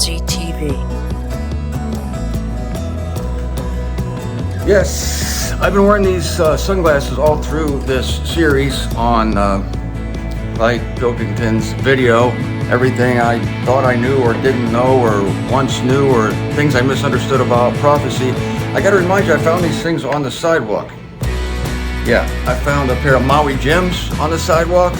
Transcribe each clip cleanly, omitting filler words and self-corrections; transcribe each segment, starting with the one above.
MZTV. Yes, I've been wearing these sunglasses all through this series on Clyde Pilkington's video. Everything I thought I knew or didn't know or once knew or things I misunderstood about prophecy. I gotta remind you, I found these things on the sidewalk. Yeah, I found a pair of Maui gems on the sidewalk.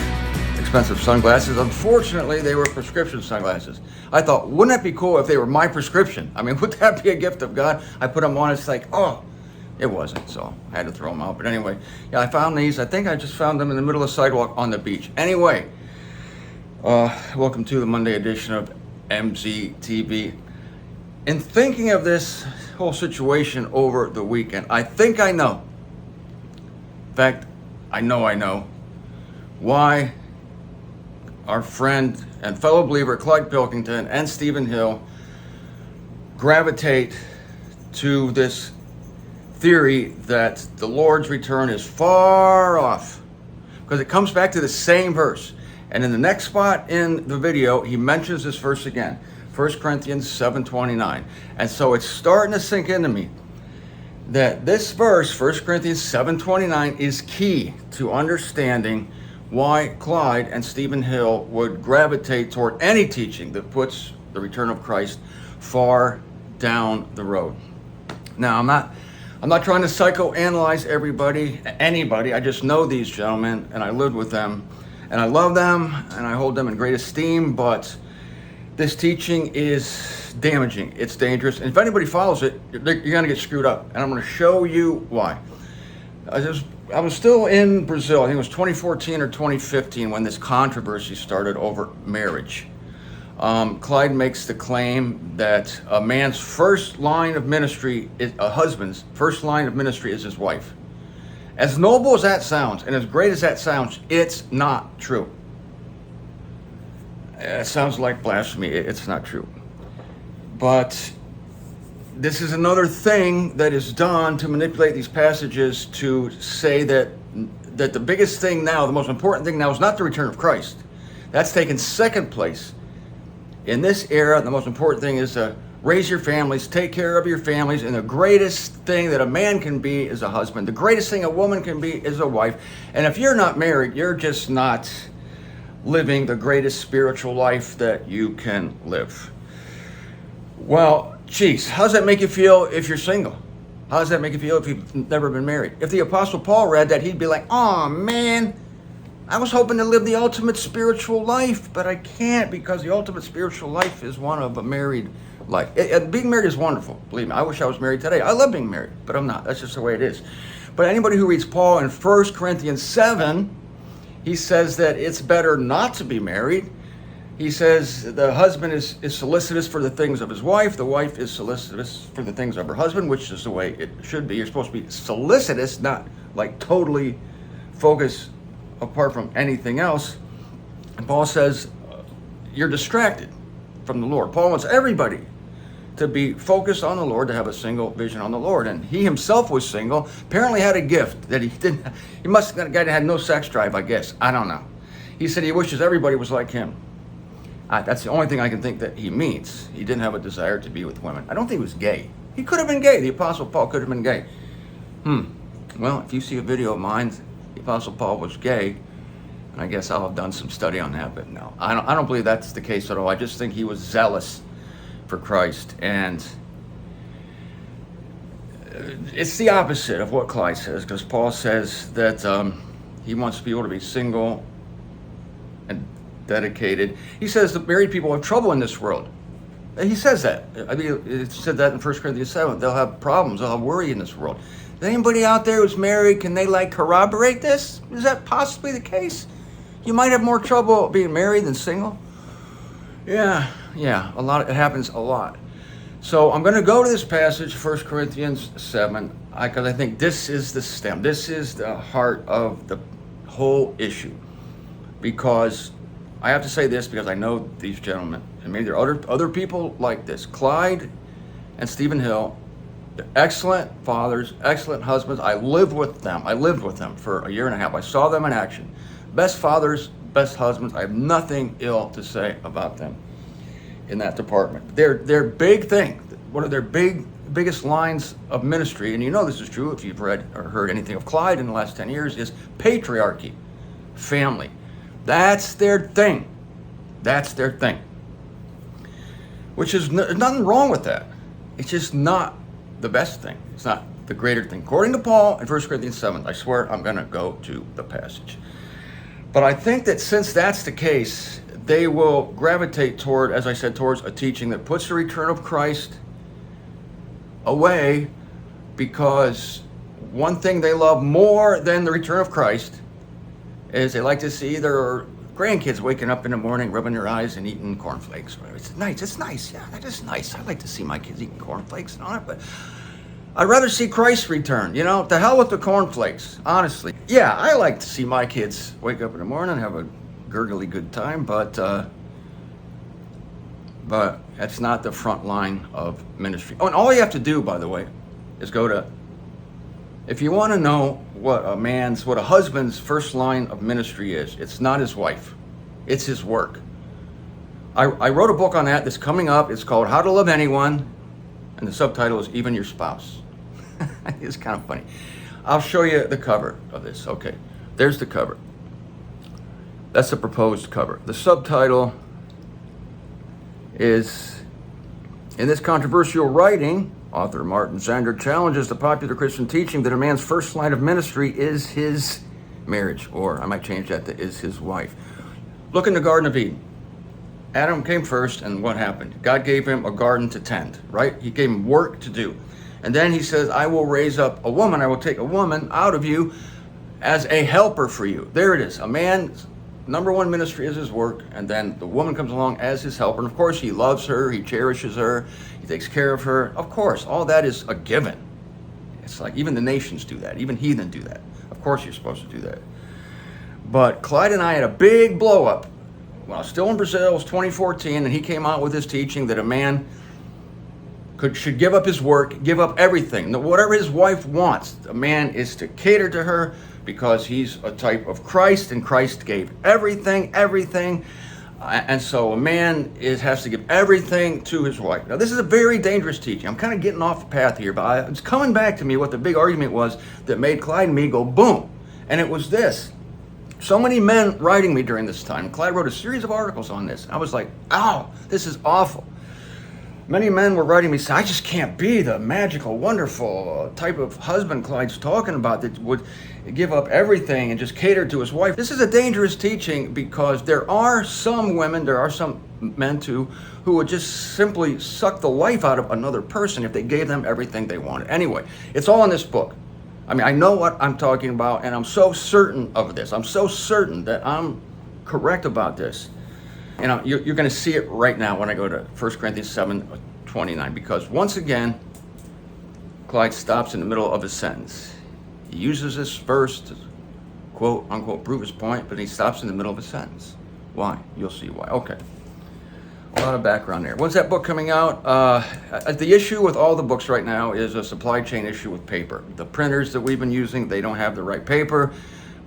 Expensive sunglasses. Unfortunately, they were prescription sunglasses. I thought, wouldn't it be cool if they were my prescription? I mean, would that be a gift of God? I put them on, it's like, oh, it wasn't, so I had to throw them out. But anyway, yeah, I found these. I think I just found them in the middle of the sidewalk on the beach. Anyway, welcome to the Monday edition of MZTV. In thinking of this whole situation over the weekend, I think I know. In fact, I know why our friend and fellow believer Clyde Pilkington and Stephen Hill gravitate to this theory that the Lord's return is far off, because it comes back to the same verse. And in the next spot in the video, he mentions this verse again, 1 Corinthians 7:29. And so it's starting to sink into me that this verse, 1 Corinthians 7:29, is key to understanding why Clyde and Stephen Hill would gravitate toward any teaching that puts the return of Christ far down the road. Now, I'm not trying to psychoanalyze anybody. I just know these gentlemen, and I lived with them, and I love them, and I hold them in great esteem, but this teaching is damaging. It's dangerous. And if anybody follows it, you're going to get screwed up. And I'm going to show you why. I was still in Brazil. I think it was 2014 or 2015 when this controversy started over marriage. Clyde makes the claim that a man's first line of ministry, a husband's first line of ministry is his wife. As noble as that sounds, and as great as that sounds, it's not true. It sounds like blasphemy. It's not true. But this is another thing that is done to manipulate these passages to say that the biggest thing now, the most important thing now, is not the return of Christ. That's taken second place. In this era, the most important thing is to raise your families, take care of your families, and the greatest thing that a man can be is a husband. The greatest thing a woman can be is a wife. And if you're not married, you're just not living the greatest spiritual life that you can live. Well, geez, how does that make you feel if you're single? How does that make you feel if you've never been married? If the Apostle Paul read that, he'd be like, oh man, I was hoping to live the ultimate spiritual life, but I can't, because the ultimate spiritual life is one of a married life. Being married is wonderful, believe me. I wish I was married today. I love being married, but I'm not. That's just the way it is. But anybody who reads Paul in 1 Corinthians 7, he says that it's better not to be married. He says the husband is solicitous for the things of his wife. The wife is solicitous for the things of her husband, which is the way it should be. You're supposed to be solicitous, not like totally focused apart from anything else. And Paul says you're distracted from the Lord. Paul wants everybody to be focused on the Lord, to have a single vision on the Lord. And he himself was single, apparently had a gift that he didn't. He must have been a guy that had no sex drive, I guess. I don't know. He said he wishes everybody was like him. That's the only thing I can think that he means. He didn't have a desire to be with women. I don't think he was gay. He could have been gay. The Apostle Paul could have been gay. Well, if you see a video of mine, the Apostle Paul was gay, and I guess I'll have done some study on that, but no. I don't believe that's the case at all. I just think he was zealous for Christ, and it's the opposite of what Clyde says, because Paul says that he wants people to be single and dedicated. He says that married people have trouble in this world. He says that. I mean, it said that in 1 Corinthians 7. They'll have problems. They'll have worry in this world. Is anybody out there who's married, can they corroborate this? Is that possibly the case? You might have more trouble being married than single. Yeah, it happens a lot. So I'm going to go to this passage, 1 Corinthians 7, because I think this is the stem. This is the heart of the whole issue. Because I have to say this, because I know these gentlemen, and maybe there are other people like this. Clyde and Stephen Hill, they're excellent fathers, excellent husbands. I lived with them for a year and a half. I saw them in action. Best fathers, best husbands. I have nothing ill to say about them. in that department. Their big thing, one of their biggest lines of ministry, and you know this is true if you've read or heard anything of Clyde in the last 10 years, is patriarchy, family. That's their thing. That's their thing. Which is nothing wrong with that. It's just not the best thing. It's not the greater thing. According to Paul in 1 Corinthians 7, I swear I'm going to go to the passage. But I think that since that's the case, they will gravitate toward, as I said, towards a teaching that puts the return of Christ away, because one thing they love more than the return of Christ is they like to see their grandkids waking up in the morning, rubbing their eyes and eating cornflakes. It's nice. It's nice. Yeah, that is nice. I like to see my kids eating cornflakes and all that, but I'd rather see Christ return. You know, to hell with the cornflakes, honestly. Yeah, I like to see my kids wake up in the morning and have a gurgly good time, but that's not the front line of ministry. Oh, and all you have to do, by the way, is go to, if you want to know what a husband's first line of ministry is, it's not his wife, it's his work. I wrote a book on that that's coming up. It's called How to Love Anyone, and the subtitle is Even Your Spouse. It's kind of funny. I'll show you the cover of this. Okay, there's the cover. That's the proposed cover. The subtitle is, in this controversial writing, author Martin Zender challenges the popular Christian teaching that a man's first line of ministry is his marriage, or I might change that to is his wife. Look in the Garden of Eden. Adam came first, and what happened? God gave him a garden to tend, right? He gave him work to do. And then he says, I will raise up a woman. I will take a woman out of you as a helper for you. There it is. A man's number one ministry is his work, and then the woman comes along as his helper. And of course, he loves her, he cherishes her, he takes care of her. Of course, all that is a given. It's like even the nations do that, even heathen do that. Of course, you're supposed to do that. But Clyde and I had a big blow up when I was still in Brazil. It was 2014, and he came out with his teaching that a man should give up his work, give up everything. Whatever his wife wants, a man is to cater to her, because he's a type of Christ, and Christ gave everything. And so a man has to give everything to his wife. Now, this is a very dangerous teaching. I'm kind of getting off the path here, but it's coming back to me what the big argument was that made Clyde and me go boom. And it was this. So many men writing me during this time. Clyde wrote a series of articles on this. I was like, ow, this is awful. Many men were writing me saying, I just can't be the magical, wonderful type of husband Clyde's talking about that would give up everything and just cater to his wife. This is a dangerous teaching, because there are some women, there are some men too, who would just simply suck the life out of another person if they gave them everything they wanted. Anyway, it's all in this book. I mean, I know what I'm talking about, and I'm so certain of this. I'm so certain that I'm correct about this. And you're going to see it right now when I go to 1 Corinthians 7:29, because once again, Clyde stops in the middle of a sentence. He uses this verse to quote unquote prove his point, but he stops in the middle of a sentence. Why? You'll see why. Okay. A lot of background there. When's that book coming out? The issue with all the books right now is a supply chain issue with paper. The printers that we've been using, they don't have the right paper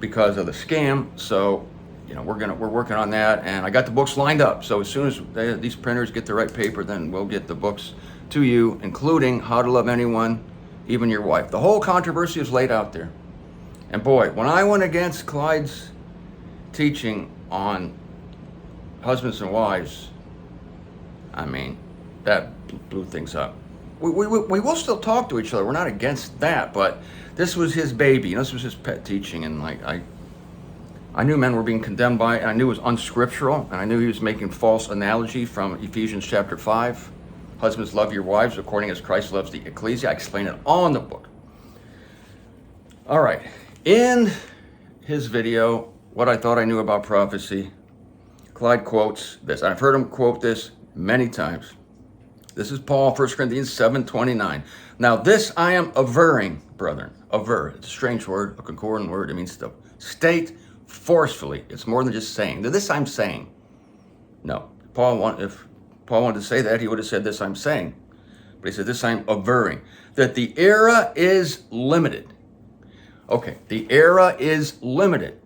because of the scam. So, you know, we're working on that, and I got the books lined up. So as soon as these printers get the right paper, then we'll get the books to you, including How to Love Anyone, Even Your Wife. The whole controversy is laid out there. And boy, when I went against Clyde's teaching on husbands and wives, I mean, that blew things up. We will still talk to each other. We're not against that, but this was his baby. This was his pet teaching, and like I knew men were being condemned by it, and I knew it was unscriptural, and I knew he was making false analogy from Ephesians chapter 5. Husbands, love your wives according as Christ loves the ecclesia. I explain it all in the book. All right. In his video, What I Thought I Knew About Prophecy, Clyde quotes this. I've heard him quote this many times. This is Paul, 1 Corinthians 7:29. Now this I am averring, brethren. Aver. It's a strange word, a concordant word. It means to state forcefully. It's more than just saying. This I'm saying. No. If Paul wanted to say that, he would have said this I'm saying. But he said this I'm averring. That the era is limited. Okay, the era is limited.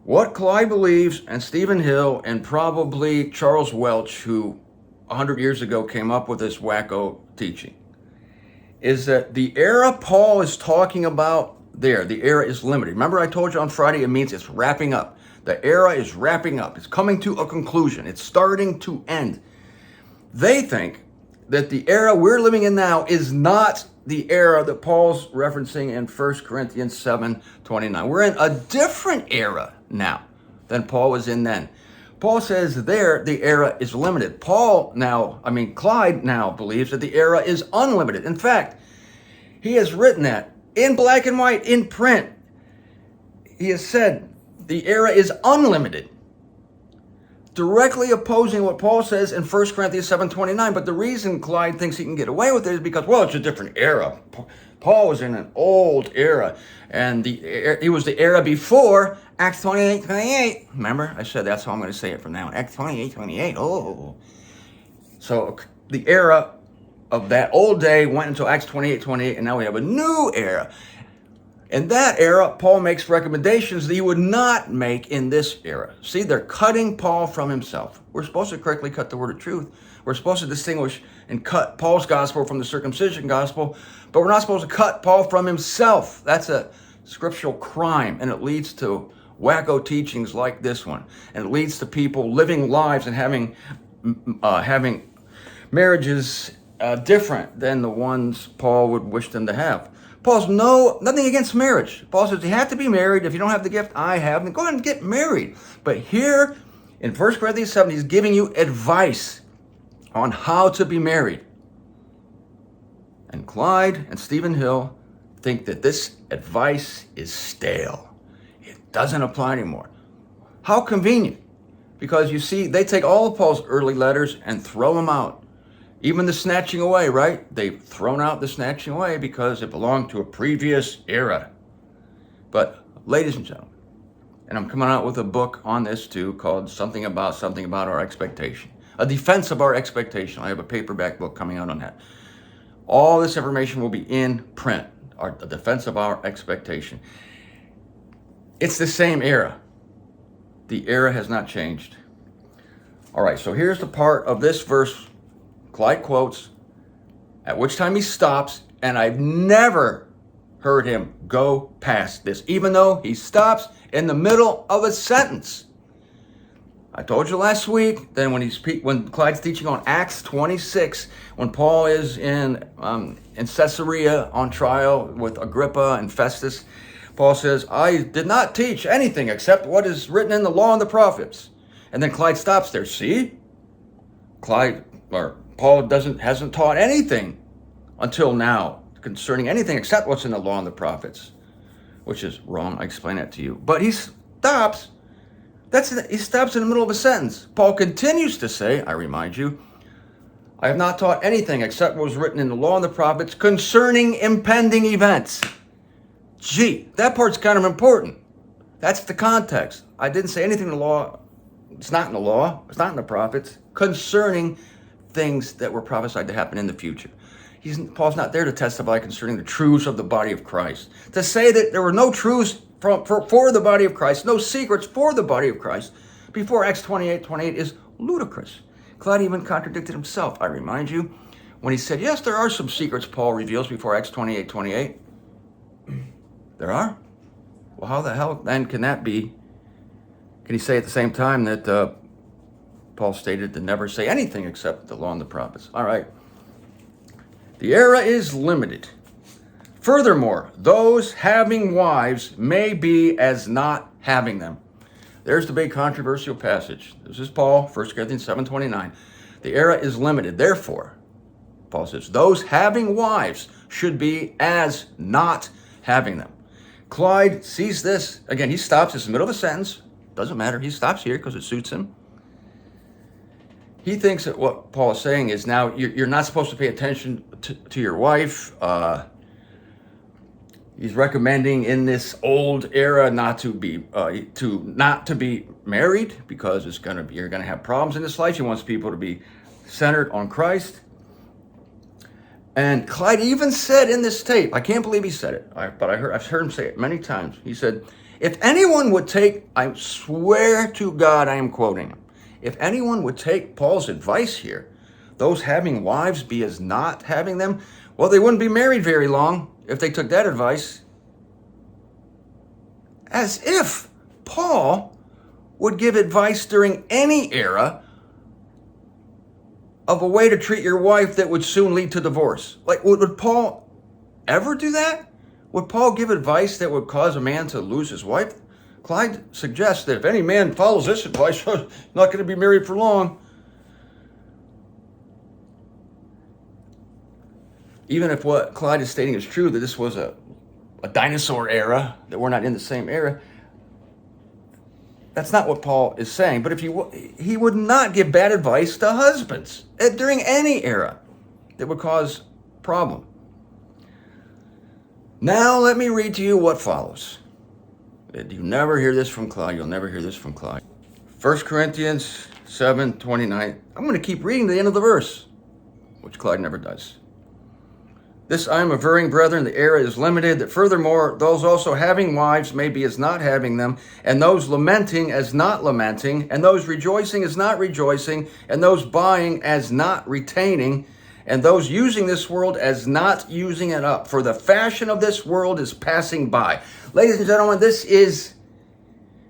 What Clyde believes, and Stephen Hill, and probably Charles Welch, who 100 years ago came up with this wacko teaching, is that the era Paul is talking about there, the era is limited. Remember I told you on Friday, it means it's wrapping up. The era is wrapping up. It's coming to a conclusion. It's starting to end. They think that the era we're living in now is not the era that Paul's referencing in 1 Corinthians 7:29. We're in a different era now than Paul was in then. Paul says there the era is limited. Clyde now believes that the era is unlimited. In fact, he has written that in black and white, in print. He has said the era is unlimited, directly opposing what Paul says in 1 Corinthians 7:29. But the reason Clyde thinks he can get away with it is because, well, it's a different era. Paul was in an old era, and he was the era before Acts 28:28. Remember, I said that's how I'm going to say it from now on. Acts 28:28. Oh. So the era of that old day went until Acts 28:28, and now we have a new era. In that era, Paul makes recommendations that he would not make in this era. See, they're cutting Paul from himself. We're supposed to correctly cut the word of truth. We're supposed to distinguish and cut Paul's gospel from the circumcision gospel, but we're not supposed to cut Paul from himself. That's a scriptural crime, and it leads to wacko teachings like this one. And it leads to people living lives and having marriages different than the ones Paul would wish them to have. Paul's nothing against marriage. Paul says you have to be married. If you don't have the gift I have, then go ahead and get married. But here in 1 Corinthians 7, he's giving you advice on how to be married. And Clyde and Stephen Hill think that this advice is stale. It doesn't apply anymore. How convenient. Because you see, they take all of Paul's early letters and throw them out. Even the snatching away, right? They've thrown out the snatching away because it belonged to a previous era. But, ladies and gentlemen, and I'm coming out with a book on this too called Something About Our Expectation. A Defense of Our Expectation. I have a paperback book coming out on that. All this information will be in print. The Defense of Our Expectation. It's the same era. The era has not changed. All right, so here's the part of this verse Clyde quotes, at which time he stops, and I've never heard him go past this, even though he stops in the middle of a sentence. I told you last week, then when Clyde's teaching on Acts 26, when Paul is in Caesarea on trial with Agrippa and Festus, Paul says, I did not teach anything except what is written in the law and the prophets. And then Clyde stops there. See? Paul hasn't taught anything until now concerning anything except what's in the law and the prophets, which is wrong. I explain that to you. But he stops. He stops in the middle of a sentence. Paul continues to say, I remind you, I have not taught anything except what was written in the law and the prophets concerning impending events. Gee, that part's kind of important. That's the context. I didn't say anything in the law. It's not in the law. It's not in the prophets. Concerning things that were prophesied to happen in the future. Paul's not there to testify concerning the truths of the body of Christ. To say that there were no truths for the body of Christ, no secrets for the body of Christ, before Acts 28:28 is ludicrous. Clyde even contradicted himself, I remind you, when he said, yes, there are some secrets Paul reveals before Acts 28:28. There are? Well, how the hell then can that be? Can he say at the same time that Paul stated to never say anything except the law and the prophets? All right. The era is limited. Furthermore, those having wives may be as not having them. There's the big controversial passage. This is Paul, 1 Corinthians 7:29. The era is limited. Therefore, Paul says, those having wives should be as not having them. Clyde sees this. Again, he stops. It's the middle of a sentence. Doesn't matter. He stops here because it suits him. He thinks that what Paul is saying is now you're not supposed to pay attention to your wife. He's recommending in this old era not to be married because you're gonna have problems in this life. He wants people to be centered on Christ. And Clyde even said in this tape, I can't believe he said it, but I've heard him say it many times. He said, If anyone would take, I swear to God, I am quoting him. If anyone would take Paul's advice here, those having wives be as not having them, well, they wouldn't be married very long if they took that advice. As if Paul would give advice during any era of a way to treat your wife that would soon lead to divorce. Like, would Paul ever do that? Would Paul give advice that would cause a man to lose his wife? Clyde suggests that if any man follows this advice, he's not going to be married for long. Even if what Clyde is stating is true, that this was a dinosaur era, that we're not in the same era, that's not what Paul is saying. But if he would not give bad advice to husbands during any era that would cause problem. Now let me read to you what follows. You never hear this from Clyde. You'll never hear this from Clyde. 1 Corinthians 7:29. I'm going to keep reading to the end of the verse, which Clyde never does. This I am averring, brethren, the era is limited, that furthermore, those also having wives may be as not having them, and those lamenting as not lamenting, and those rejoicing as not rejoicing, and those buying as not retaining, and those using this world as not using it up. For the fashion of this world is passing by. Ladies and gentlemen, this is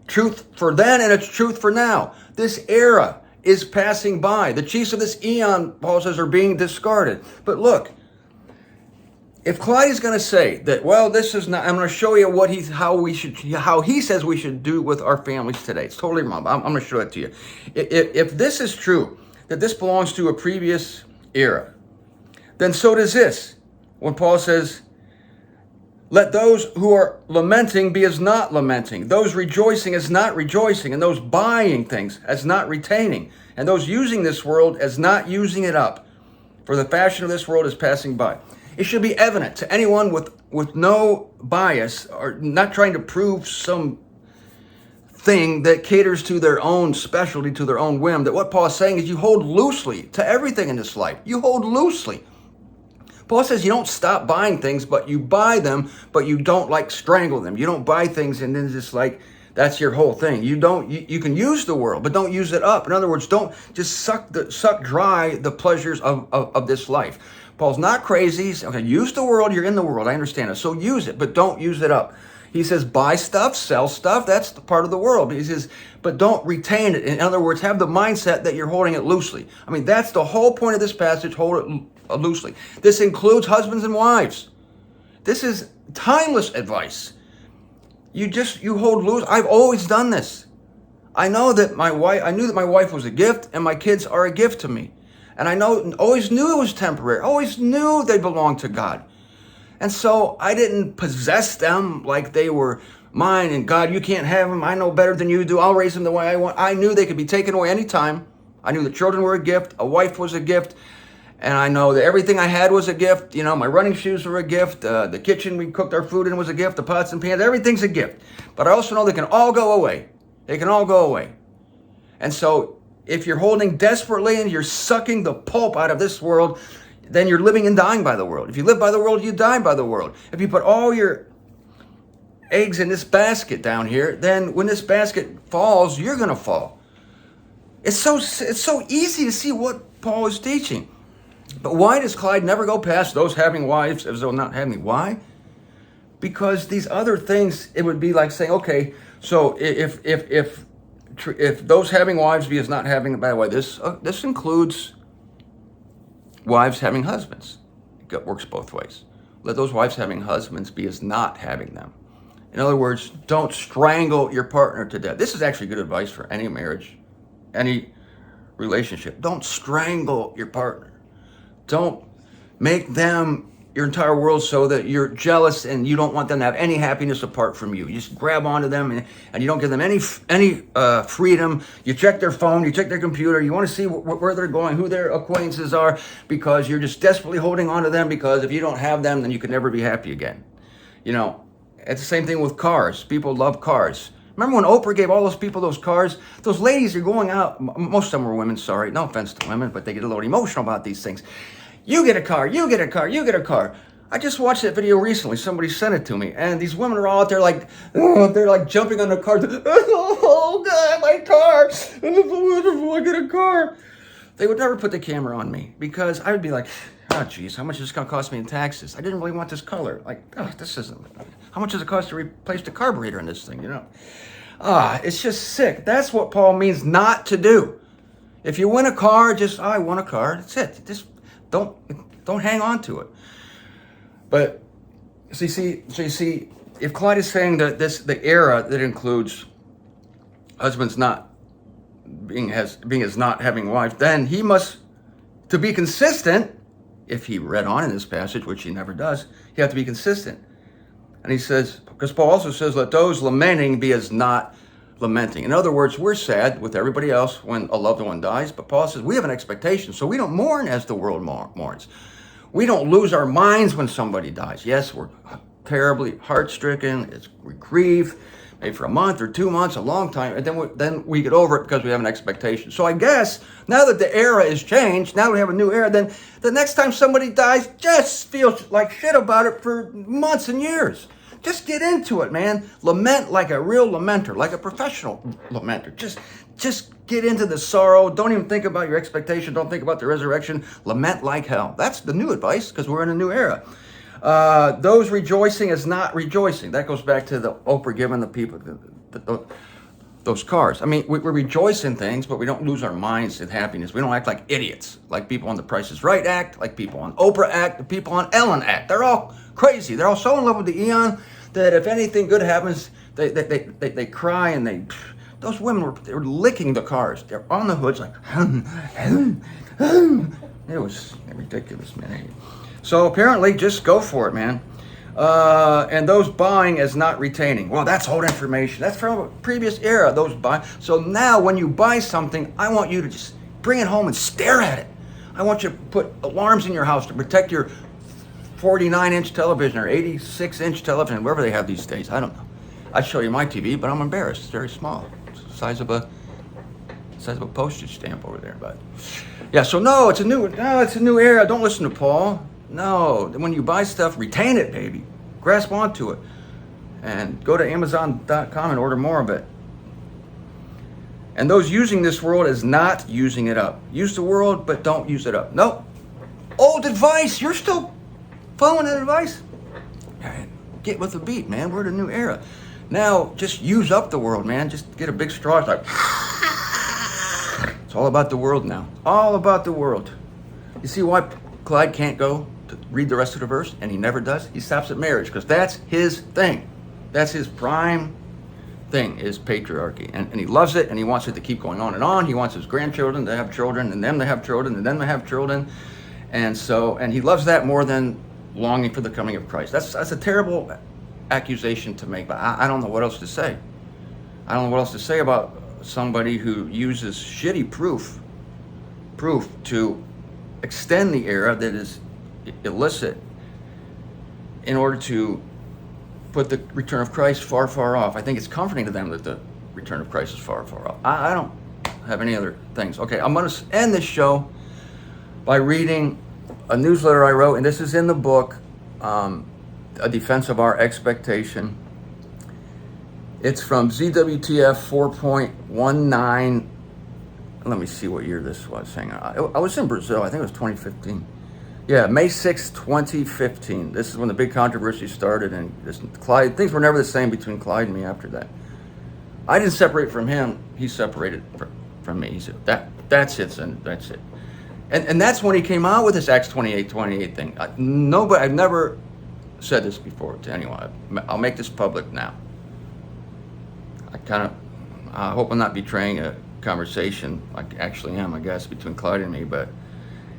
truth for then, and it's truth for now. This era is passing by. The chiefs of this eon, Paul says, are being discarded. But look, if Clyde is going to say that, well, this is not, I'm going to show you how he says we should do with our families today. It's totally wrong. I'm going to show it to you. If this is true, that this belongs to a previous era, then so does this. When Paul says, let those who are lamenting be as not lamenting, those rejoicing as not rejoicing, and those buying things as not retaining, and those using this world as not using it up. For the fashion of this world is passing by. It should be evident to anyone with no bias or not trying to prove some thing that caters to their own specialty, to their own whim, that what Paul is saying is you hold loosely to everything in this life. You hold loosely. Paul says you don't stop buying things, but you buy them, but you don't like strangle them. You don't buy things and then just like, that's your whole thing. You can use the world, but don't use it up. In other words, don't just suck dry the pleasures of this life. Paul's not crazy. He's, okay, use the world. You're in the world. I understand it. So use it, but don't use it up. He says, buy stuff, sell stuff. That's the part of the world. He says, but don't retain it. In other words, have the mindset that you're holding it loosely. I mean, that's the whole point of this passage. Hold it loosely. This includes husbands and wives. This is timeless advice. You hold loose. I've always done this. I knew that my wife was a gift, and my kids are a gift to me. And always knew it was temporary. Always knew they belonged to God. And so I didn't possess them like they were mine. And God, you can't have them. I know better than you do. I'll raise them the way I want. I knew they could be taken away anytime. I knew the children were a gift. A wife was a gift. And I know that everything I had was a gift. You know, my running shoes were a gift. The kitchen we cooked our food in was a gift. The pots and pans, everything's a gift. But I also know they can all go away. They can all go away. And so if you're holding desperately and you're sucking the pulp out of this world, then you're living and dying by the world. If you live by the world, you die by the world. If you put all your eggs in this basket down here, then when this basket falls, you're going to fall. It's so easy to see what Paul is teaching. But why does Clyde never go past those having wives as though not having? Why? Because these other things, it would be like saying, okay, so if those having wives be as not having, by the way, this includes wives having husbands. It works both ways. Let those wives having husbands be as not having them. In other words, don't strangle your partner to death. This is actually good advice for any marriage, any relationship. Don't strangle your partner. Don't make them your entire world so that you're jealous and you don't want them to have any happiness apart from you. You just grab onto them and you don't give them any freedom. You check their phone, you check their computer. You want to see where they're going, who their acquaintances are, because you're just desperately holding on to them, because if you don't have them, then you can never be happy again. You know, it's the same thing with cars. People love cars. Remember when Oprah gave all those people those cars? Those ladies are going out, most of them were women, sorry, no offense to women, but they get a little emotional about these things. You get a car, you get a car, you get a car. I just watched that video recently. Somebody sent it to me, and these women are all out there like, oh, they're like jumping on the car. Oh God, my car! I get a car. They would never put the camera on me because I would be like, oh geez, how much is this gonna cost me in taxes? I didn't really want this color. Like, oh, this isn't. How much does it cost to replace the carburetor in this thing? You know, it's just sick. That's what Paul means not to do. If you win a car, just I won a car. That's it. Just don't hang on to it. But so you see, if Clyde is saying that the era that includes husbands not being as not having wives, then he must, to be consistent, if he read on in this passage, which he never does, he have to be consistent. And he says, because Paul also says, let those lamenting be as not lamenting. In other words, we're sad with everybody else when a loved one dies, but Paul says we have an expectation, so we don't mourn as the world mourns. We don't lose our minds when somebody dies. Yes, we're terribly heart-stricken. We grieve, maybe for a month or 2 months, a long time, and then we get over it because we have an expectation. So I guess now that the era is changed, now we have a new era, then the next time somebody dies, just feel like shit about it for months and years. Just get into it, man. Lament like a real lamenter, like a professional lamenter. Just get into the sorrow. Don't even think about your expectation. Don't think about the resurrection. Lament like hell. That's the new advice because we're in a new era. Those rejoicing is not rejoicing. That goes back to the Oprah giving the people those cars. I mean, we rejoice in things, but we don't lose our minds in happiness. We don't act like idiots, like people on the Price is Right act, like people on Oprah act, the people on Ellen act. They're all crazy. They're all so in love with the Eon that if anything good happens, they cry and those women were licking the cars. They're on the hoods like, it was ridiculous, man. So apparently, just go for it, man. And those buying as not retaining. Well, that's old information. That's from a previous era, those buy. So now when you buy something, I want you to just bring it home and stare at it. I want you to put alarms in your house to protect your 49-inch television or 86-inch television, wherever they have these days. I don't know. I'd show you my TV, but I'm embarrassed. It's very small. It's the size of a postage stamp over there. But yeah, so no, it's a new era. Don't listen to Paul. No, when you buy stuff, retain it, baby. Grasp onto it. And go to Amazon.com and order more of it. And those using this world is not using it up. Use the world, but don't use it up. Nope. Old advice. You're still following that advice? Get with the beat, man. We're in a new era. Now, just use up the world, man. Just get a big straw. It's like, it's all about the world now. All about the world. You see why Clyde can't go to read the rest of the verse, and he never does? He stops at marriage, because that's his thing. That's his prime thing, is patriarchy. And he loves it, and he wants it to keep going on and on. He wants his grandchildren to have children, and them to have children, and them to have children. And he loves that more than longing for the coming of Christ. That's a terrible accusation to make, but I don't know what else to say. I don't know what else to say about somebody who uses shitty proof to extend the era that is illicit in order to put the return of Christ far, far off. I think it's comforting to them that the return of Christ is far, far off. I don't have any other things. Okay, I'm going to end this show by reading a newsletter I wrote, and this is in the book, A Defense of Our Expectation. It's from ZWTF 4.19. Let me see what year this was. Hang on. I was in Brazil. I think it was 2015. Yeah, May 6, 2015. This is when the big controversy started, and Clyde, things were never the same between Clyde and me after that. I didn't separate from him. He separated from me. He said, that's it, and that's it. And that's when he came out with this Acts 28:28 thing. I've never said this before to anyone. I'll make this public now. I hope I'm not betraying a conversation, like I actually am, I guess, between Clyde and me. But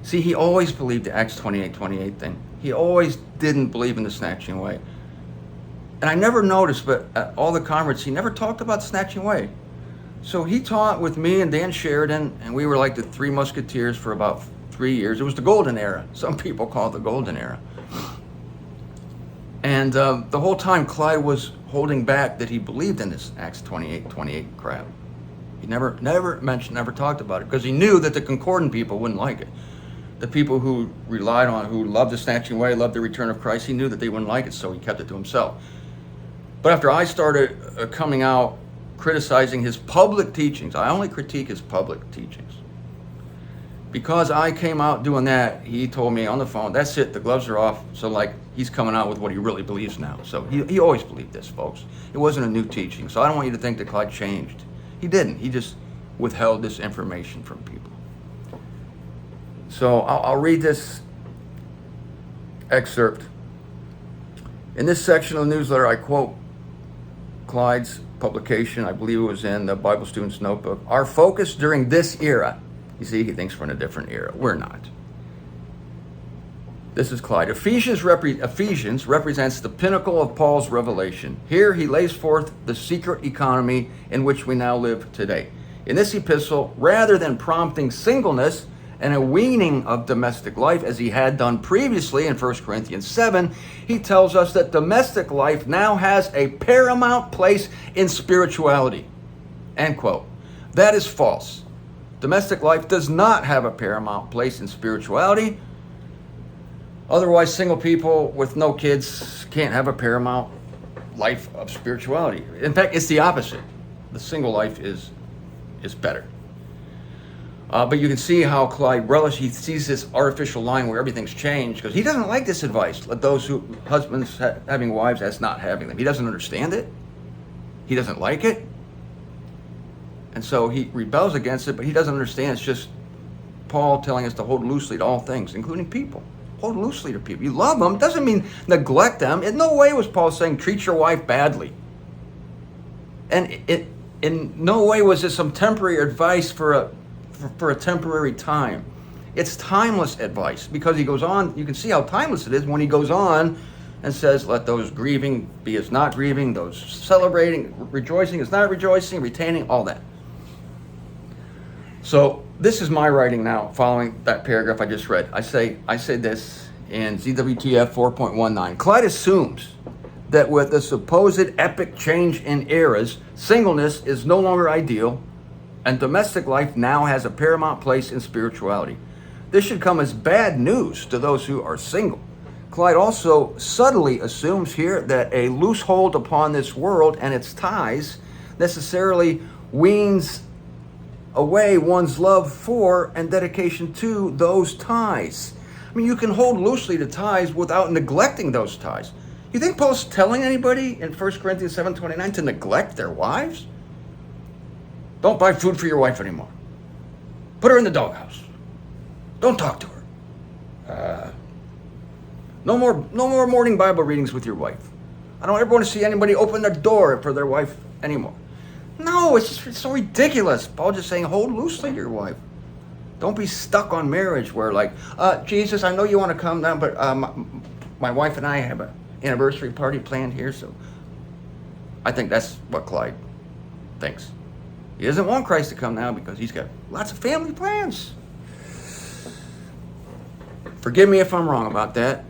see, he always believed the Acts 28:28 thing. He always didn't believe in the snatching away. And I never noticed, but at all the conference, he never talked about snatching away. So he taught with me and Dan Sheridan, and we were like the Three Musketeers for about 3 years. It was the golden era. Some people call it the golden era. And the whole time, Clyde was holding back that he believed in this Acts 28:28 crap. He never mentioned, never talked about it, because he knew that the concordant people wouldn't like it. The people who relied on, who loved the snatching away, loved the return of Christ, he knew that they wouldn't like it, so he kept it to himself. But after I started coming out criticizing his public teachings, I only critique his public teachings. Because I came out doing that, he told me on the phone, that's it, the gloves are off. So like, he's coming out with what he really believes now. So he always believed this, folks. It wasn't a new teaching. So I don't want you to think that Clyde changed. He didn't. He just withheld this information from people. So I'll read this excerpt. In this section of the newsletter, I quote Clyde's publication. I believe it was in the Bible Student's Notebook. Our focus during this era. You see, he thinks we're in a different era. We're not. This is Clyde. Ephesians represents the pinnacle of Paul's revelation. Here he lays forth the secret economy in which we now live today. In this epistle, rather than prompting singleness and a weaning of domestic life, as he had done previously in 1 Corinthians 7, he tells us that domestic life now has a paramount place in spirituality. End quote. That is false. Domestic life does not have a paramount place in spirituality. Otherwise, single people with no kids can't have a paramount life of spirituality. In fact, it's the opposite. The single life is better. But you can see how Clyde relishes. He sees this artificial line where everything's changed because he doesn't like this advice. Let those husbands having wives as not having them. He doesn't understand it. He doesn't like it. And so he rebels against it, but he doesn't understand. It's just Paul telling us to hold loosely to all things, including people. Hold loosely to people. You love them. Doesn't mean neglect them. In no way was Paul saying treat your wife badly. And in no way was this some temporary advice for a temporary time. It's timeless advice because he goes on. You can see how timeless it is when he goes on and says, let those grieving be as not grieving, those celebrating, rejoicing as not rejoicing, retaining, all that. So this is my writing now, following that paragraph I just read. I say this in ZWTF 4.19. Clyde assumes that with the supposed epic change in eras, singleness is no longer ideal, and domestic life now has a paramount place in spirituality. This should come as bad news to those who are single. Clyde also subtly assumes here that a loose hold upon this world and its ties necessarily weans away one's love for and dedication to those ties. I mean, you can hold loosely to ties without neglecting those ties. You think Paul's telling anybody in 1 Corinthians 7:29 to neglect their wives? Don't buy food for your wife anymore. Put her in the doghouse. Don't talk to her. No more morning Bible readings with your wife. I don't ever want to see anybody open their door for their wife anymore. No, it's so ridiculous. Paul just saying, hold loosely to your wife. Don't be stuck on marriage where like, Jesus, I know you want to come down, but my wife and I have an anniversary party planned here, so I think that's what Clyde thinks. He doesn't want Christ to come now because he's got lots of family plans. Forgive me if I'm wrong about that.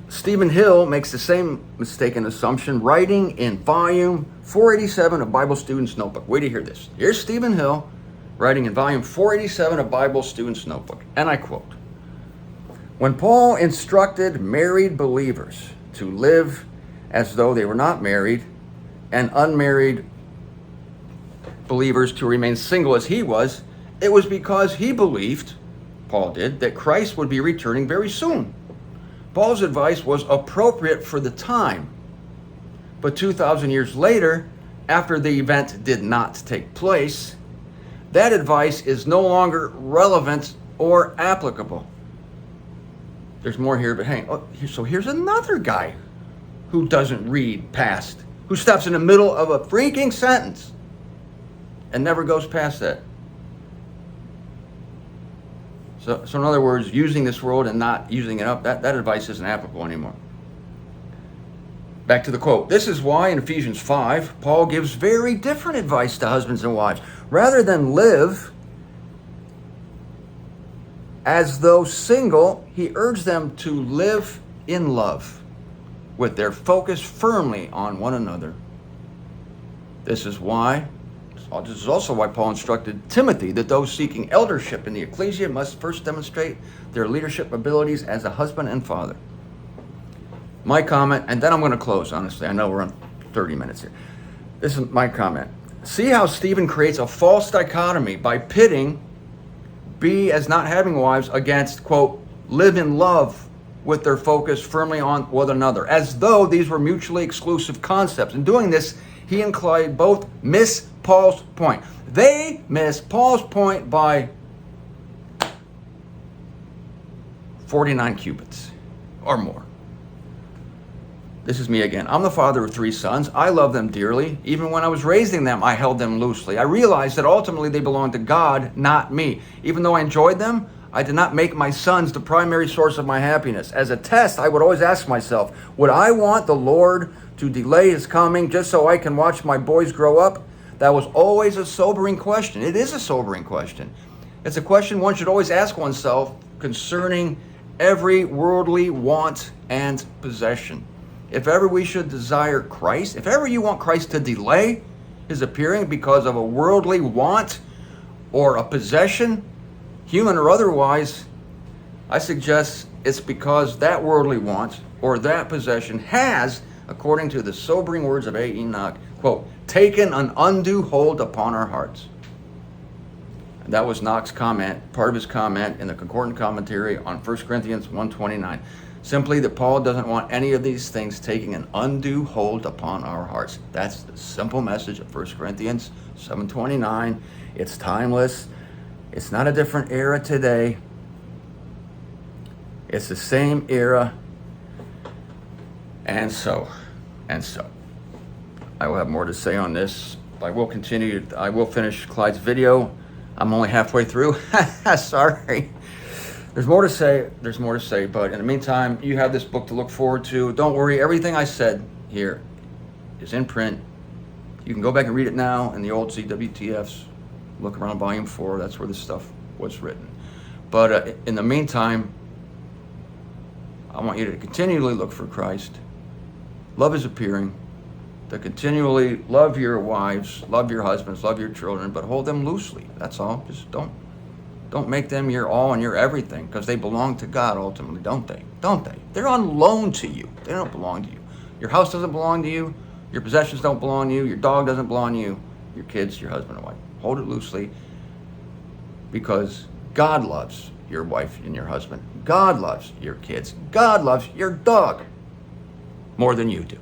Stephen Hill makes the same mistaken assumption, writing in volume 487 of Bible Student's Notebook. Wait to hear this. Here's Stephen Hill writing in volume 487 of Bible Student's Notebook, and I quote, when Paul instructed married believers to live as though they were not married and unmarried believers to remain single as he was, it was because he believed, Paul did, that Christ would be returning very soon. Paul's advice was appropriate for the time, but 2,000 years later, after the event did not take place, that advice is no longer relevant or applicable. There's more here, but hang on. So here's another guy who doesn't read past, who stops in the middle of a freaking sentence and never goes past that. So in other words, using this world and not using it up, that advice isn't applicable anymore. Back to the quote. This is why in Ephesians 5, Paul gives very different advice to husbands and wives. Rather than live as though single, he urged them to live in love, with their focus firmly on one another. This is why, This is also why Paul instructed Timothy that those seeking eldership in the ecclesia must first demonstrate their leadership abilities as a husband and father. My comment, and then I'm going to close, honestly. I know we're on 30 minutes here. This is my comment. See how Stephen creates a false dichotomy by pitting B as not having wives against, quote, live in love with their focus firmly on one another, as though these were mutually exclusive concepts. In doing this, he and Clyde both miss Paul's point. They miss Paul's point by 49 cubits or more. This is me again. I'm the father of 3 sons. I love them dearly. Even when I was raising them, I held them loosely. I realized that ultimately they belonged to God, not me. Even though I enjoyed them, I did not make my sons the primary source of my happiness. As a test, I would always ask myself, would I want the Lord to delay his coming just so I can watch my boys grow up? That was always a sobering question. It is a sobering question. It's a question one should always ask oneself concerning every worldly want and possession. If ever we should desire Christ, if ever you want Christ to delay his appearing because of a worldly want or a possession, human or otherwise, I suggest it's because that worldly want or that possession has, according to the sobering words of A. Enoch, quote, taken an undue hold upon our hearts. And that was Knox's comment, part of his comment in the concordant commentary on 1 Corinthians 1:29. Simply that Paul doesn't want any of these things taking an undue hold upon our hearts. That's the simple message of 1 Corinthians 7:29. It's timeless. It's not a different era today. It's the same era. And so. I will have more to say on this. I will finish Clyde's video. I'm only halfway through. Sorry. There's more to say, but in the meantime, you have this book to look forward to. Don't worry, everything I said here is in print. You can go back and read it now in the old CWTFs. Look around volume 4, that's where this stuff was written. But in the meantime, I want you to continually look for Christ. Love is appearing. To continually love your wives, love your husbands, love your children, but hold them loosely. That's all. Just don't make them your all and your everything, because they belong to God ultimately, don't they? Don't they? They're on loan to you. They don't belong to you. Your house doesn't belong to you. Your possessions don't belong to you. Your dog doesn't belong to you. Your kids, your husband and wife. Hold it loosely, because God loves your wife and your husband. God loves your kids. God loves your dog more than you do.